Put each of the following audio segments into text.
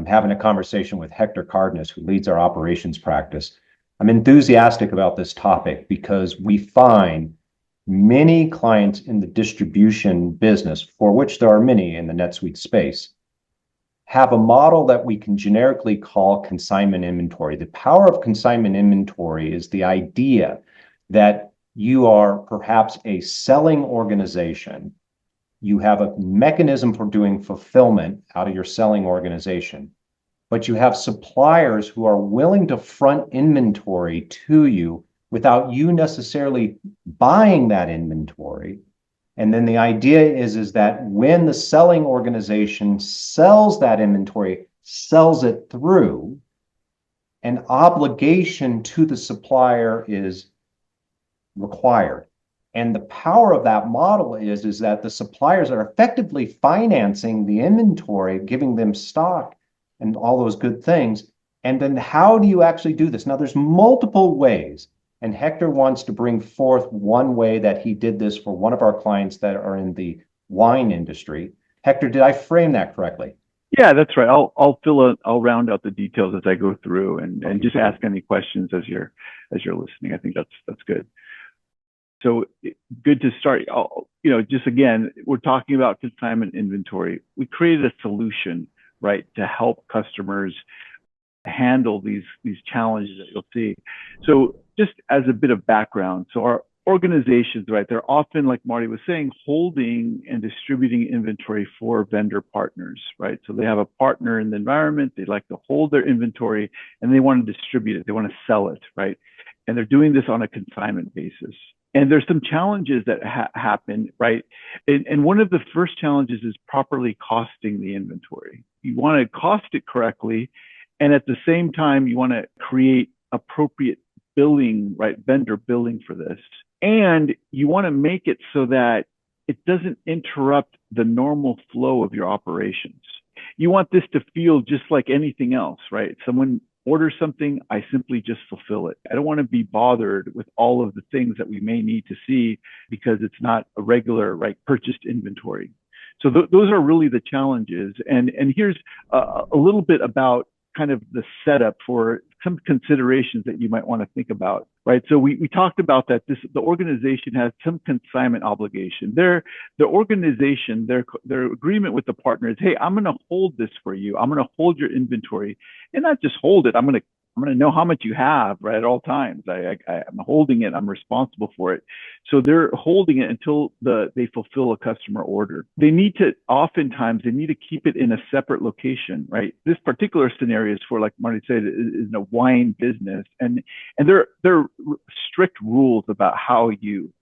I'm having a conversation with Hector Cárdenas, who leads our operations practice. I'm enthusiastic about this topic because we find many clients in the distribution business, for which there are many in the NetSuite space, have a model that we can generically call consignment inventory. The power of consignment inventory is the idea that you are perhaps a selling organization. You have a mechanism for doing fulfillment out of your selling organization, but you have suppliers who are willing to front inventory to you without you necessarily buying that inventory. And then the idea is that when the selling organization sells that inventory, sells it through, an obligation to the supplier is required. And the power of that model is that the suppliers are effectively financing the inventory, giving them stock and all those good things. And then how do you actually do this? Now, there's multiple ways. And Hector wants to bring forth one way that he did this for one of our clients that are in the wine industry. Hector, did I frame that correctly? Yeah, that's right. I'll round out the details as I go through and just ask any questions as you're listening. I think that's good. So good to start. Just again, we're talking about consignment inventory. We created a solution, right, to help customers handle these challenges that you'll see. So just as a bit of background, so our organizations, right, they're often, like Marty was saying, holding and distributing inventory for vendor partners, right? So they have a partner in the environment, they like to hold their inventory and they want to distribute it, they want to sell it, right? And they're doing this on a consignment basis. And there's some challenges that happen, right? And one of the first challenges is properly costing the inventory. You want to cost it correctly, and at the same time, you want to create appropriate billing, right? Vendor billing for this. And you want to make it so that it doesn't interrupt the normal flow of your operations. You want this to feel just like anything else, right? Someone orders something, I simply just fulfill it. I don't want to be bothered with all of the things that we may need to see because it's not a regular, right, purchased inventory. So those are really the challenges. And here's a little bit about kind of the setup for some considerations that you might want to think about, right? So we talked about that the organization has some consignment obligation. The organization, their agreement with the partner is, hey, I'm going to hold this for you. I'm going to hold your inventory, and not just hold it. I'm going to know how much you have, right, at all times. I'm holding it. I'm responsible for it. So they're holding it until they fulfill a customer order. Oftentimes they need to keep it in a separate location, right? This particular scenario is for, like Marty said, is a wine business, and there are strict rules about how you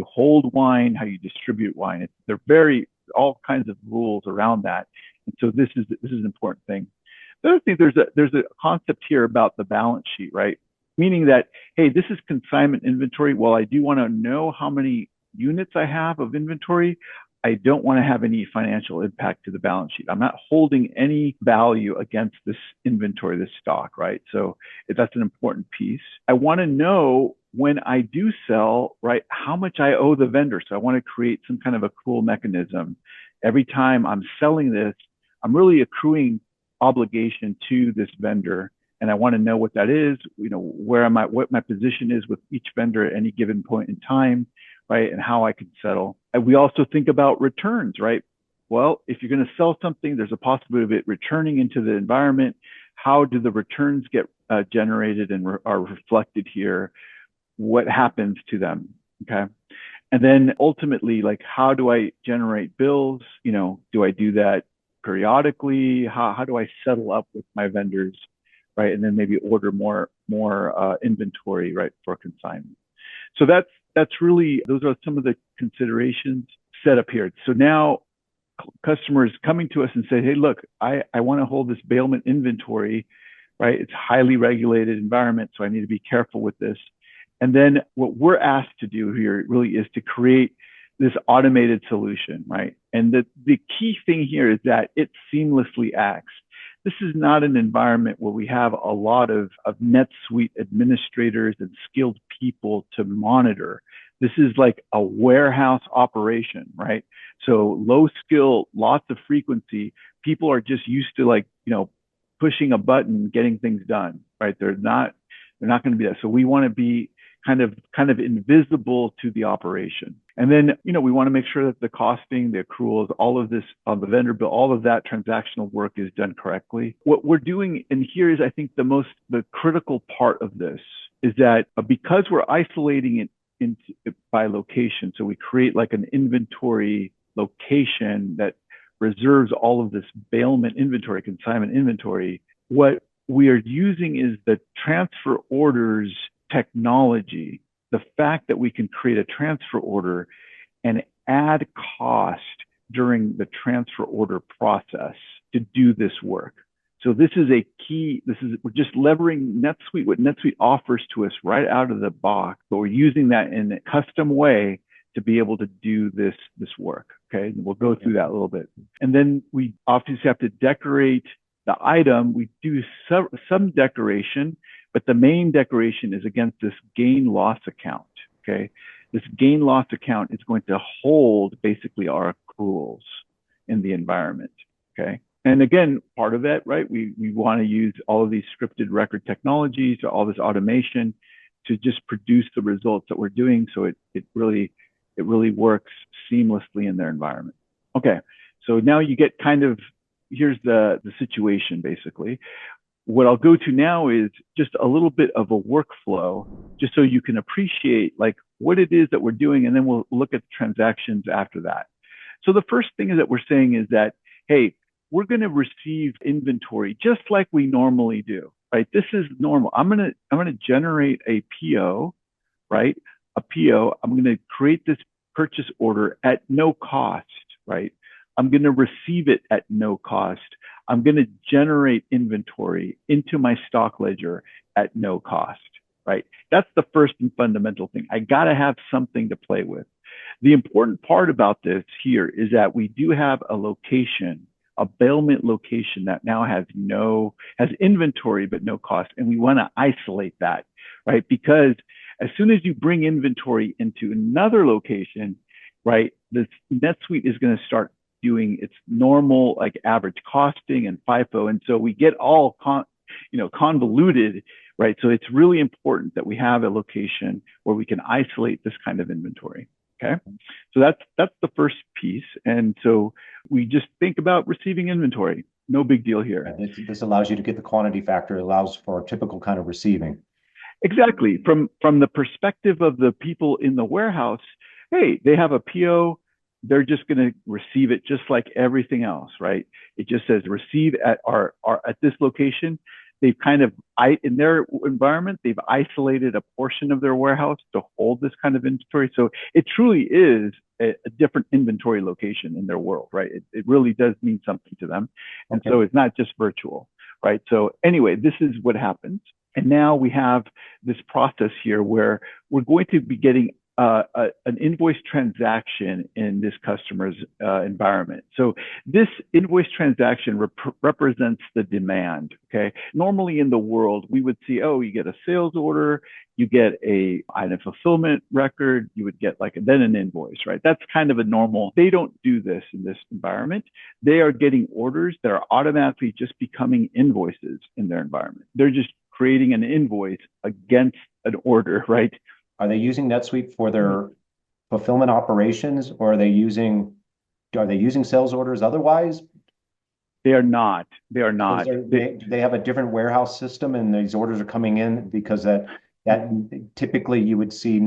hold wine, how you distribute wine. They're all kinds of rules around that, and so this is an important thing. The other thing, there's a concept here about the balance sheet, right? Meaning that, hey, this is consignment inventory. Well, I do want to know how many units I have of inventory. I don't want to have any financial impact to the balance sheet. I'm not holding any value against this inventory, this stock, right? So that's an important piece. I want to know when I do sell, right, how much I owe the vendor. So I want to create some kind of accrual mechanism. Every time I'm selling this, I'm really accruing obligation to this vendor, and I want to know what that is, what my position is with each vendor at any given point in time, right, and how I can settle. And we also think about returns, right? Well, if you're going to sell something, there's a possibility of it returning into the environment. How do the returns get generated and are reflected here? What happens to them? Okay. And then ultimately, like, how do I generate bills? Do I do that periodically? How do I settle up with my vendors, right? And then maybe order more inventory, right, for consignment. So that's really, those are some of the considerations set up here. So now customers coming to us and say, hey, look, I want to hold this bailment inventory, right? It's a highly regulated environment, so I need to be careful with this. And then what we're asked to do here really is to create this automated solution, right? And the key thing here is that it seamlessly acts. This is not an environment where we have a lot of NetSuite administrators and skilled people to monitor. This is like a warehouse operation, right? So low skill, lots of frequency. People are just used to, like, pushing a button, getting things done, right? They're not going to be that. So we want to be kind of invisible to the operation. And then, we want to make sure that the costing, the accruals, all of this on the vendor bill, all of that transactional work is done correctly. What we're doing, and here is, I think, the critical part of this is that because we're isolating it by location, so we create like an inventory location that reserves all of this bailment inventory, consignment inventory. What we are using is the transfer orders technology, the fact that we can create a transfer order and add cost during the transfer order process to do this work. So this is a key. We're just leveraging NetSuite, what NetSuite offers to us right out of the box, but we're using that in a custom way to be able to do this work. Okay, and we'll go through that a little bit. And then we obviously have to decorate the item. We do some decoration, but the main decoration is against this gain loss account. Okay, this gain loss account is going to hold basically our accruals in the environment. Okay, and again, part of that, right? We want to use all of these scripted record technologies, all this automation to just produce the results that we're doing. So it really works seamlessly in their environment. Okay, so now you get here's the situation basically. What I'll go to now is just a little bit of a workflow, just so you can appreciate like what it is that we're doing, and then we'll look at transactions after that. So the first thing that we're saying is that, hey, we're going to receive inventory just like we normally do, right? This is normal. I'm going to generate a PO, right? A PO. I'm going to create this purchase order at no cost, right? I'm going to receive it at no cost. I'm going to generate inventory into my stock ledger at no cost, right? That's the first and fundamental thing. I got to have something to play with. The important part about this here is that we do have a location, a bailment location that now has inventory, but no cost. And we want to isolate that, right? Because as soon as you bring inventory into another location, right, this NetSuite is going to start doing its normal like average costing and FIFO. And so we get all convoluted, right? So it's really important that we have a location where we can isolate this kind of inventory. Okay. So that's the first piece. And so we just think about receiving inventory. No big deal here. This allows you to get the quantity factor. It allows for a typical kind of receiving. Exactly. From the perspective of the people in the warehouse, hey, they have a PO. They're just going to receive it just like everything else, right? It just says receive at at this location. They've in their environment, they've isolated a portion of their warehouse to hold this kind of inventory. So it truly is a different inventory location in their world, right? It really does mean something to them. And okay. So it's not just virtual, right? So anyway, this is what happens. And now we have this process here where we're going to be getting an invoice transaction in this customer's environment. So this invoice transaction represents the demand, okay? Normally in the world, we would see, oh, you get a sales order, you get a item fulfillment record, you would get then an invoice, right? That's kind of a normal. They don't do this in this environment. They are getting orders that are automatically just becoming invoices in their environment. They're just creating an invoice against an order, right? Are they using NetSuite for their fulfillment operations, or are they using sales orders otherwise? They are not. They are not. They have a different warehouse system, and these orders are coming in because that typically you would see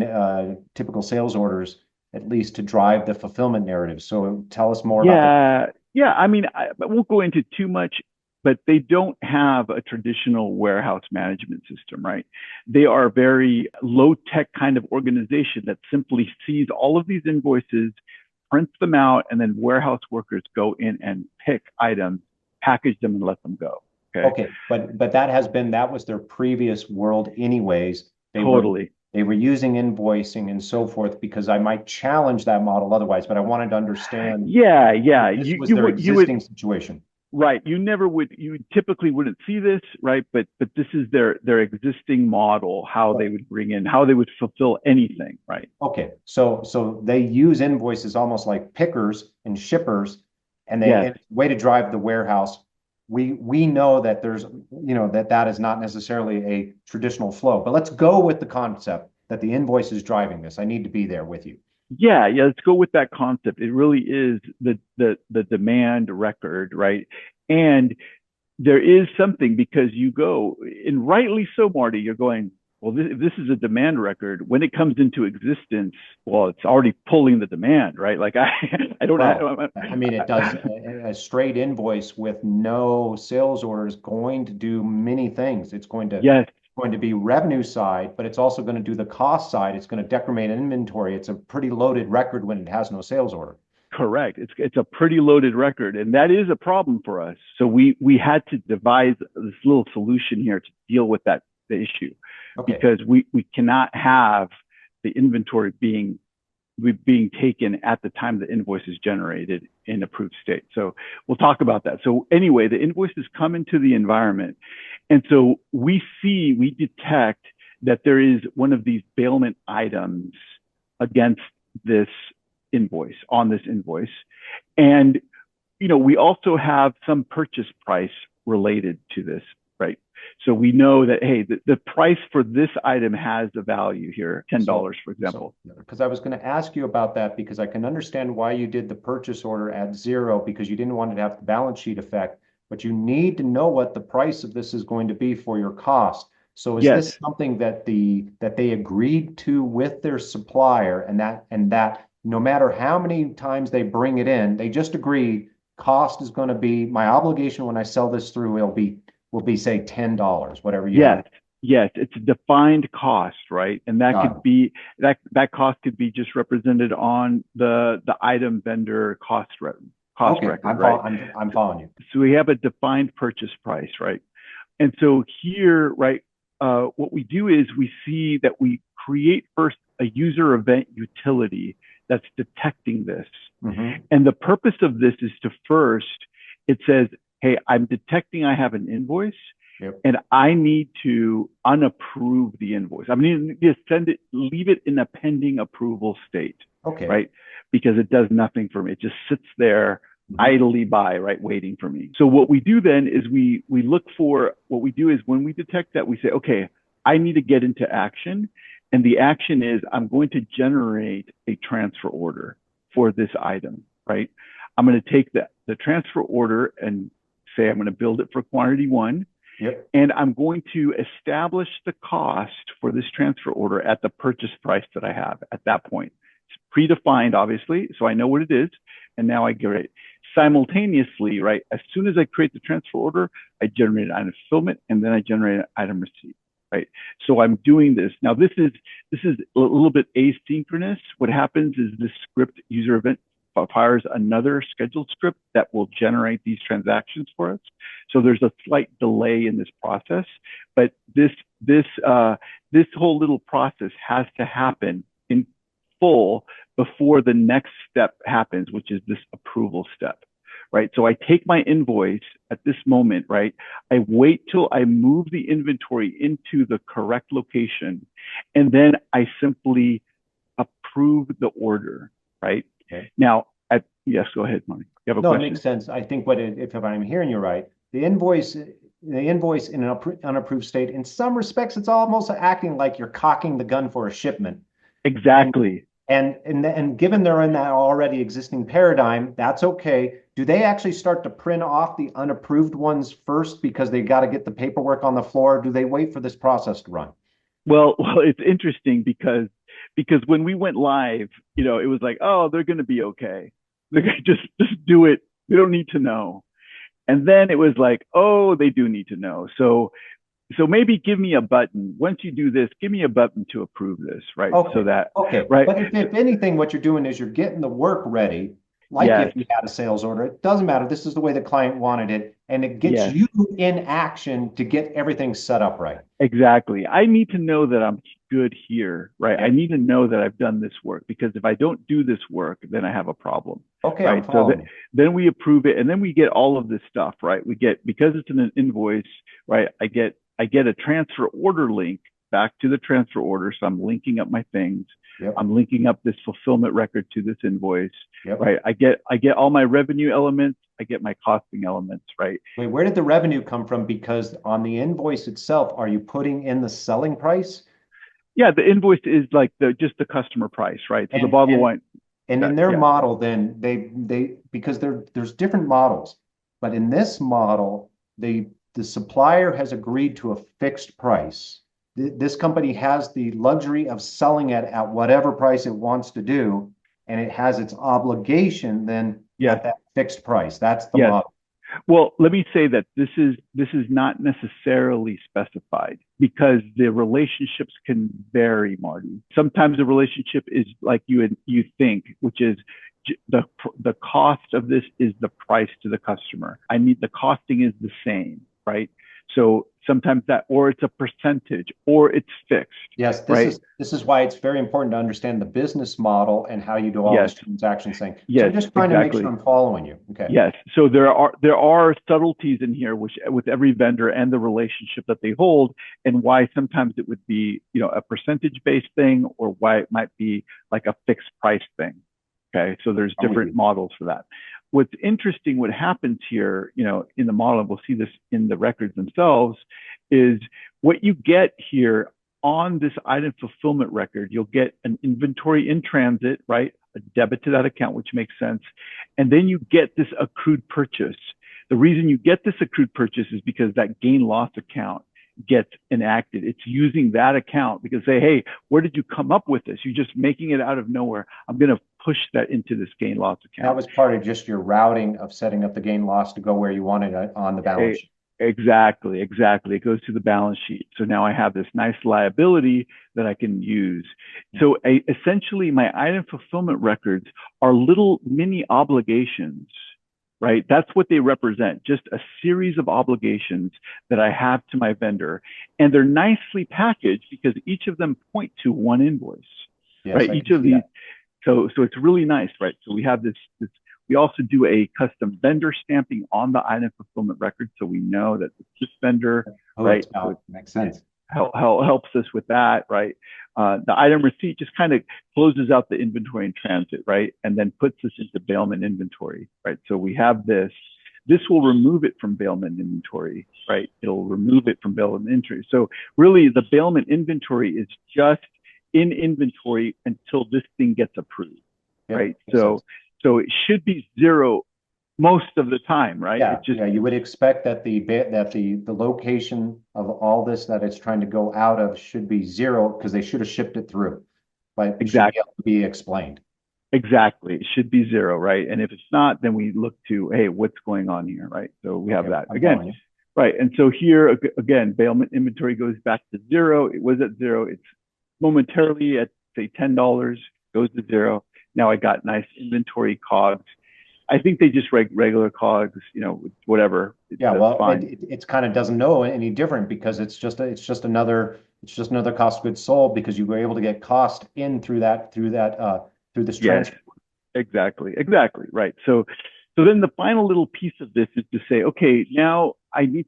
typical sales orders at least to drive the fulfillment narrative. So tell us more about that. Yeah. I mean, I won't go into too much, but they don't have a traditional warehouse management system, right? They are a very low-tech kind of organization that simply sees all of these invoices, prints them out, and then warehouse workers go in and pick items, package them, and let them go. Okay. But that was their previous world anyways. They were using invoicing and so forth, because I might challenge that model otherwise, but I wanted to understand. Yeah. This was their existing situation. Right. You typically wouldn't see this, right? But this is their existing model, how they would how they would fulfill anything, right? Okay. So they use invoices almost like pickers and shippers, and it's a way to drive the warehouse we know that there's, that is not necessarily a traditional flow. But let's go with the concept that the invoice is driving this. I need to be there with you. Yeah, let's go with that concept. It really is the demand record, right? And there is something, because you go, and rightly so, Marty, you're going, well, this is a demand record. When it comes into existence, well, it's already pulling the demand, right? Like I don't Well, I mean, it does a straight invoice with no sales orders going to do many things. It's yes, going to be revenue side, but it's also going to do the cost side. It's going to decrement inventory. It's a pretty loaded record when it has no sales order. correct. It's a pretty loaded record, and that is a problem for us. So we had to devise this little solution here to deal with the issue, because we cannot have the inventory being taken at the time the invoice is generated in approved state. So we'll talk about that. So anyway, the invoices come into the environment, and so we detect that there is one of these bailment items against this invoice, on this invoice. And, we also have some purchase price related to this, right? So we know that, hey, the price for this item has a value here, $10, for example. Because I was going to ask you about that, because I can understand why you did the purchase order at 0, because you didn't want it to have the balance sheet effect, but you need to know what the price of this is going to be for your cost. So is this something that they agreed to with their supplier, and that no matter how many times they bring it in, they just agree cost is going to be my obligation when I sell this through, will be say $10, whatever you have. Yes, it's a defined cost, right? And that could be that cost could be just represented on the item vendor cost record, right? I'm following you. So we have a defined purchase price, right? And so here, right, what we do is we see that we create first a user event utility that's detecting this. Mm-hmm. And the purpose of this is to first, it says, hey, I'm detecting I have an invoice, and I need to unapprove the invoice. I mean, just leave it in a pending approval state, right? Because it does nothing for me. It just sits there idly by, right, waiting for me. So what we do then is we look for, what we do is when we detect that, we say, okay, I need to get into action. And the action is I'm going to generate a transfer order for this item, right? I'm going to take the transfer order and say I'm going to build it for quantity 1. And I'm going to establish the cost for this transfer order at the purchase price that I have at that point. It's predefined, obviously, so I know what it is. And now I get it. Simultaneously, right, as soon as I create the transfer order, I generate an item fulfillment, and then I generate an item receipt. Right. So I'm doing this. Now, this is a little bit asynchronous. What happens is this script user event fires another scheduled script that will generate these transactions for us. So there's a slight delay in this process, but this whole little process has to happen in full before the next step happens, which is this approval step. Right. So I take my invoice at this moment, right? I wait till I move the inventory into the correct location, and then I simply approve the order, right? Now, yes, go ahead, Marty. You have a question? No, it makes sense. I think if I'm hearing you right, the invoice in an unapproved state, in some respects, it's almost acting like you're cocking the gun for a shipment. Exactly. And given they're in that already existing paradigm, that's okay. Do they actually start to print off the unapproved ones first because they got to get the paperwork on the floor? Or do they wait for this process to run? Well, it's interesting because when we went live, it was like, oh, they're going to be okay. They're going to just do it. They don't need to know. And then it was like, oh, they do need to know. So maybe give me a button. Once you do this, give me a button to approve this, right? Right. But if anything, what you're doing is you're getting the work ready. Like if you had a sales order, it doesn't matter. This is the way the client wanted it, and it gets you in action to get everything set up right. Exactly. I need to know that I'm good here, right? I need to know that I've done this work, because if I don't do this work, then I have a problem. Okay. Right. So then we approve it, and then we get all of this stuff, right? We get, because it's in an invoice, right? I get a transfer order link back to the transfer order. So I'm linking up my things. Yep. I'm linking up this fulfillment record to this invoice, Yep. right? I get all my revenue elements. I get my costing elements, right? Wait, where did the revenue come from? Because on the invoice itself, are you putting in the selling price? Yeah, the invoice is like just the customer price, right? So the bottle of wine. And in their Yeah. model, then they because there's different models, but in this model, the supplier has agreed to a fixed price. This company has the luxury of selling it at whatever price it wants to do, and it has its obligation then Yes. at that fixed price. That's the Yes. model. Well, let me say that this is not necessarily specified because the relationships can vary, Marty. Sometimes the relationship is like you think, which is the cost of this is the price to the customer. The costing is the same, right? So sometimes that, or it's a percentage, or it's fixed. Yes, this is why it's very important to understand the business model and how you do all this transaction thing. So Yes, I'm just trying to make sure I'm following you. Okay. Yes. So there are subtleties in here, which with every vendor and the relationship that they hold, and why sometimes it would be, a percentage-based thing, or why it might be like a fixed price thing. Okay. So there's different models for that. What's interesting, what happens here, in the model, and we'll see this in the records themselves, is what you get here on this item fulfillment record. You'll get an inventory in transit, right? A debit to that account, which makes sense. And then you get this accrued purchase. The reason you get this accrued purchase is because that gain loss account gets enacted. It's using that account because say, hey, where did you come up with this? You're just making it out of nowhere. I'm going to push that into this gain loss account. That was part of just your routing of setting up the gain loss to go where you wanted it on the balance sheet. Exactly. It goes to the balance sheet. So now I have this nice liability that I can use. So essentially my item fulfillment records are little mini obligations, right? That's what they represent, just a series of obligations that I have to my vendor. And they're nicely packaged because each of them point to one invoice, right? Each of these. So it's really nice, right? So we have this, we also do a custom vendor stamping on the item fulfillment record. So we know that it's this vendor, right? So it makes sense. Helps us with that, right? The item receipt just kind of closes out the inventory in transit, right? And then puts us into bailment inventory, right? So we have this will remove it from bailment inventory, right? It'll remove it from bailment inventory. So really the bailment inventory is just in inventory until this thing gets approved, right? So it should be zero most of the time, right? Yeah, you would expect that the location of all this that it's trying to go out of should be zero because they should have shipped it through, but it should be able to be explained. Exactly, it should be zero, right? And if it's not, then we look to, hey, what's going on here, right? So we have that again, right? And so here again, bailment inventory goes back to zero. It was at zero. It's momentarily at say $10 goes to zero. Now I got nice inventory COGS. I think they just regular COGS, whatever. Yeah, well, it kind of doesn't know any different because it's just another cost of goods sold because you were able to get cost in through this transfer. Exactly, right. So then the final little piece of this is to say, okay, now I need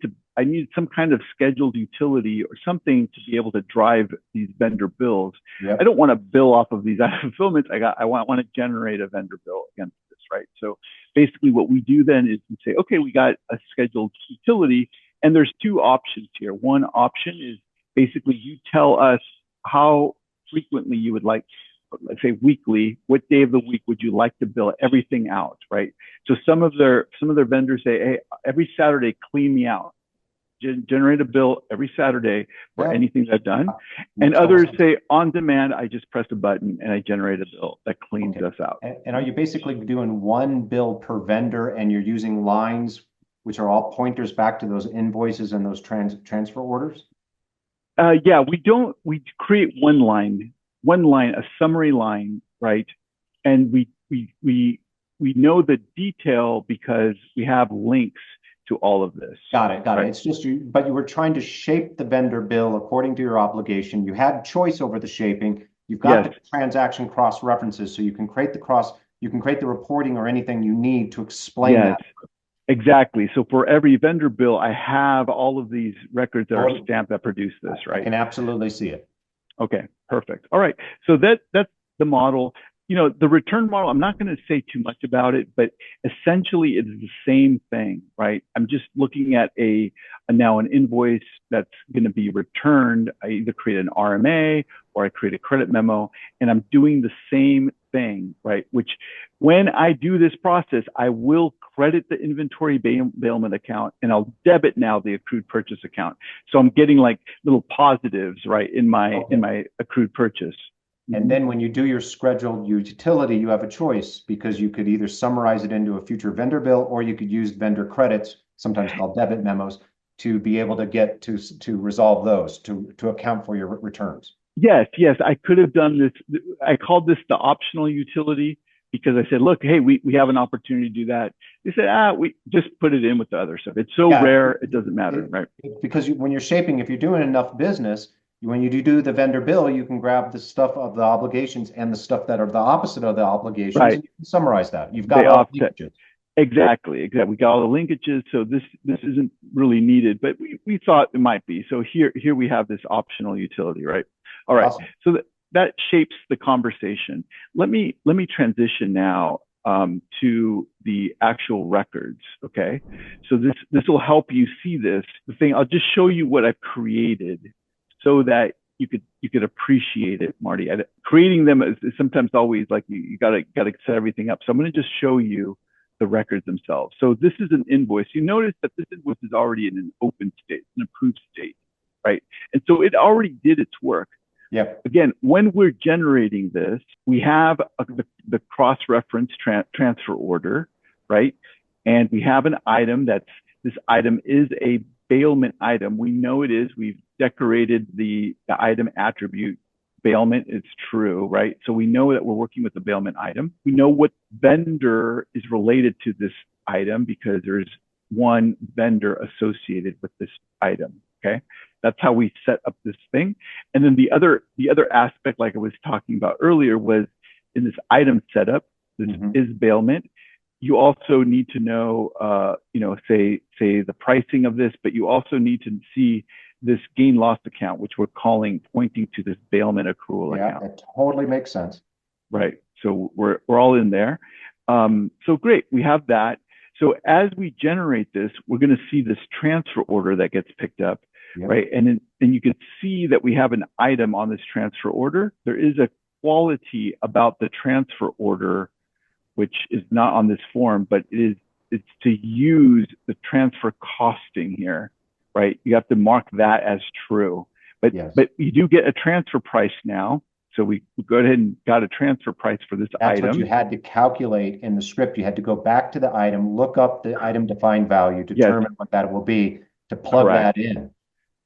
some kind of scheduled utility or something to be able to drive these vendor bills. Yep. I don't want to bill off of these fulfillments. I want to generate a vendor bill against this, right? So basically what we do then is we say, okay, we got a scheduled utility, and there's two options here. One option is basically you tell us how frequently you would like, let's say weekly, what day of the week would you like to bill everything out, right? So some of their vendors say, hey, every Saturday, clean me out. Generate a bill every Saturday for anything that I've done. And others say on demand, I just press a button and I generate a bill that cleans us out. And are you basically doing one bill per vendor and you're using lines, which are all pointers back to those invoices and those transfer orders? Yeah, we create one line, a summary line, right? And we know the detail because we have links to all of this. Got it. It's just but you were trying to shape the vendor bill according to your obligation. You had choice over the shaping. You've got the transaction cross references, so you can create the reporting or anything you need to explain that. Exactly. So for every vendor bill, I have all of these records that are stamped that produce this, I right? can absolutely see it. Okay, perfect. All right. So that's the model. The return model, I'm not going to say too much about it, but essentially it is the same thing, right? I'm just looking at now an invoice that's going to be returned. I either create an RMA or I create a credit memo, and I'm doing the same thing, right? Which when I do this process, I will credit the inventory bailment account and I'll debit now the accrued purchase account. So I'm getting like little positives, right, in my accrued purchase. And then when you do your scheduled utility, you have a choice because you could either summarize it into a future vendor bill or you could use vendor credits, sometimes called debit memos, to be able to get to resolve those, to account for your returns. Yes, I could have done this. I called this the optional utility because I said, look, hey, we have an opportunity to do that. They said, we just put it in with the other stuff. It's so rare, it doesn't matter, right? Because when you're shaping, if you're doing enough business, when you do the vendor bill, you can grab the stuff of the obligations and the stuff that are the opposite of the obligations, and you can summarize that. You've got all the linkages. Exactly. We got all the linkages, so this isn't really needed, but we thought it might be. So here we have this optional utility, right? All right. Awesome. So that shapes the conversation. Let me transition now to the actual records. Okay. So this will help you see this. The thing, I'll just show you what I've created so that you could appreciate it, Marty. Creating them is sometimes always like you gotta set everything up. So I'm going to just show you the records themselves. So this is an invoice. You notice that this invoice is already in an open state, an approved state, right? And so it already did its work. Yep. Again, when we're generating this, we have the cross-reference transfer order, right? And we have an item this item is a bailment item. We know it is. We've decorated the item attribute. Bailment is true, right? So we know that we're working with the bailment item. We know what vendor is related to this item because there's one vendor associated with this item, okay? That's how we set up this thing. And then the other aspect, like I was talking about earlier, was in this item setup, this is bailment. You also need to know, say the pricing of this, but you also need to see this gain loss account, which we're pointing to this bailment accrual account. Yeah, it totally makes sense. Right. So we're all in there. So great, we have that. So as we generate this, we're going to see this transfer order that gets picked up, right? And you can see that we have an item on this transfer order. There is a quality about the transfer order, which is not on this form, but it's to use the transfer costing here. Right, you have to mark that as true, but you do get a transfer price now. So we go ahead and got a transfer price for this item. That's what you had to calculate in the script. You had to go back to the item, look up the item defined value, determine what that will be to plug that in.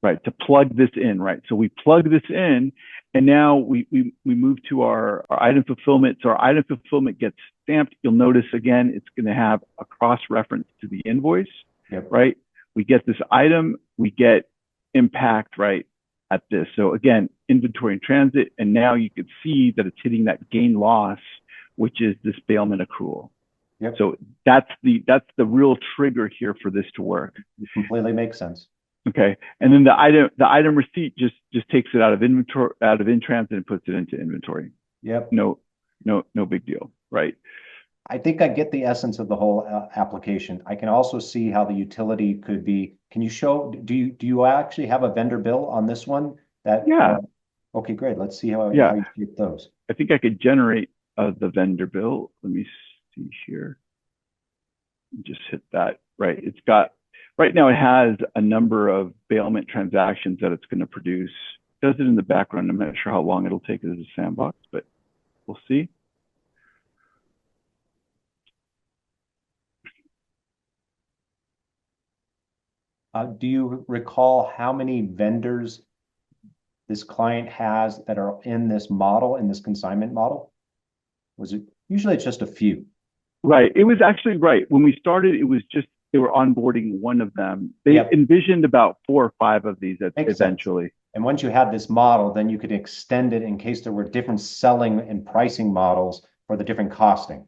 Right, to plug this in. Right, so we plug this in, and now we move to our item fulfillment. So our item fulfillment gets stamped. You'll notice again, it's going to have a cross reference to the invoice. Right. We get this item, we get impact right at this. So again, inventory in transit, and now you can see that it's hitting that gain loss, which is this bailment accrual. So that's the real trigger here for this to work. It completely makes sense. Okay, and then the item receipt just takes it out of inventory, out of in transit, and puts it into inventory. No big deal, right? I think I get the essence of the whole application. I can also see how the utility could be. Can you show, do you actually have a vendor bill on this one? Okay, great. Let's see how you get those. I think I could generate the vendor bill. Let me see here. Just hit that. Right. It's got, right now it has a number of bailment transactions that it's going to produce. It does it in the background. I'm not sure how long it'll take as a sandbox, but we'll see. Do you recall how many vendors this client has that are in this model, in this consignment model? Was it usually it's just a few? Right. It was actually right. When we started, it was just they were onboarding one of them. They envisioned about 4 or 5 of these eventually. Sense. And once you had this model, then you could extend it in case there were different selling and pricing models for the different costing.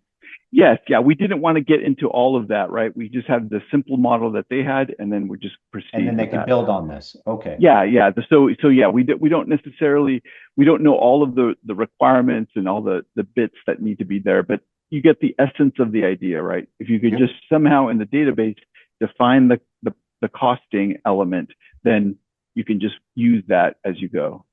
Yes, yeah, we didn't want to get into all of that, right? We just had the simple model that they had, and then we just proceed And then they with can that. build on this. Okay. Yeah. So yeah, we don't necessarily, we don't know all of the requirements and all the bits that need to be there, but you get the essence of the idea, right? If you could Yep. just somehow in the database define the costing element, then you can just use that as you go.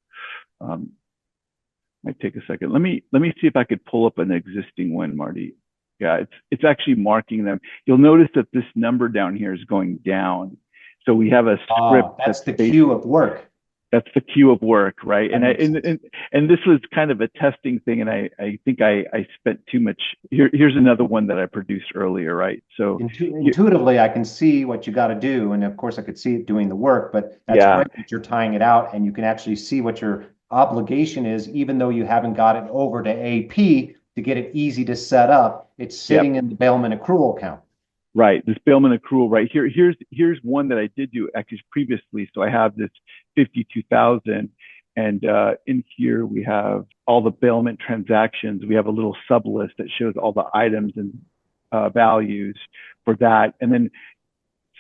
Might take a second. Let me see if I could pull up an existing one, Marty. Yeah, it's actually marking them. You'll notice that this number down here is going down. So we have a script That's the queue of work. That's the queue of work, right? That And this was kind of a testing thing, and I think I spent too much. Here's another one that I produced earlier, right? So intuitively, I can see what you got to do, and of course, I could see it doing the work. But that's yeah, great that you're tying it out, and you can actually see what your obligation is, even though you haven't got it over to AP to get it easy to set up. It's sitting in the bailment accrual account. right. This bailment accrual right here. Here's one that I did do actually previously. So I have this 52,000, and in here we have all the bailment transactions. We have a little sub list that shows all the items and values for that, and then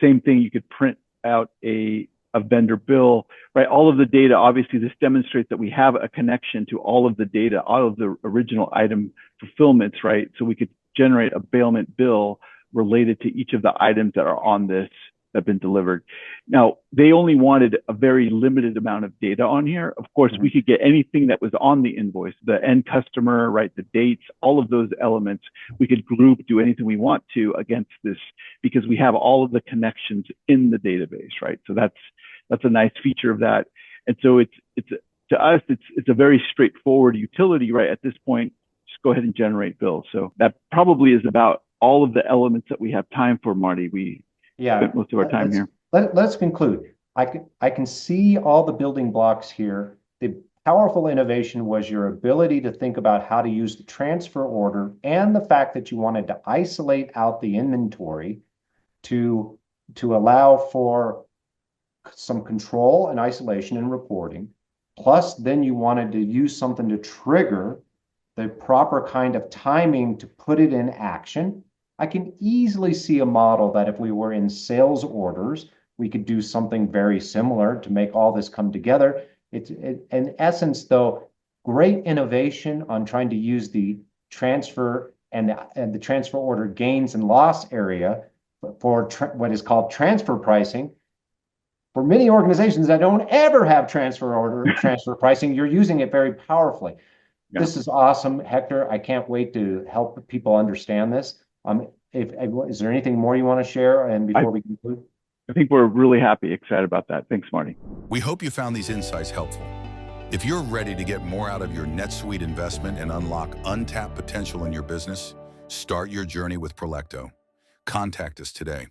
same thing. You could print out a vendor bill, right? All of the data. Obviously, this demonstrates that we have a connection to all of the data, all of the original item fulfillments, right? So we could generate a bailment bill related to each of the items that are on this that have been delivered. Now, they only wanted a very limited amount of data on here. Of course, we could get anything that was on the invoice, the end customer, right, the dates, all of those elements. We could group, do anything we want to against this because we have all of the connections in the database, right? So that's a nice feature of that. And so it's to us, it's a very straightforward utility, right? At this point, just go ahead and generate bills. So that probably is about all of the elements that we have time for, Marty. We spent most of our time here. Let's conclude. I can see all the building blocks here. The powerful innovation was your ability to think about how to use the transfer order and the fact that you wanted to isolate out the inventory to allow for some control and isolation and reporting. Plus, then you wanted to use something to trigger the proper kind of timing to put it in action. I can easily see a model that if we were in sales orders, we could do something very similar to make all this come together. In essence, though, great innovation on trying to use the transfer and the transfer order gains and loss area for what is called transfer pricing. For many organizations that don't ever have transfer pricing, you're using it very powerfully. Yeah. This is awesome, Hector. I can't wait to help people understand this. Is there anything more you want to share and before we conclude? I think we're really excited about that. Thanks, Marty. We hope you found these insights helpful. If you're ready to get more out of your NetSuite investment and unlock untapped potential in your business, start your journey with Prolecto. Contact us today.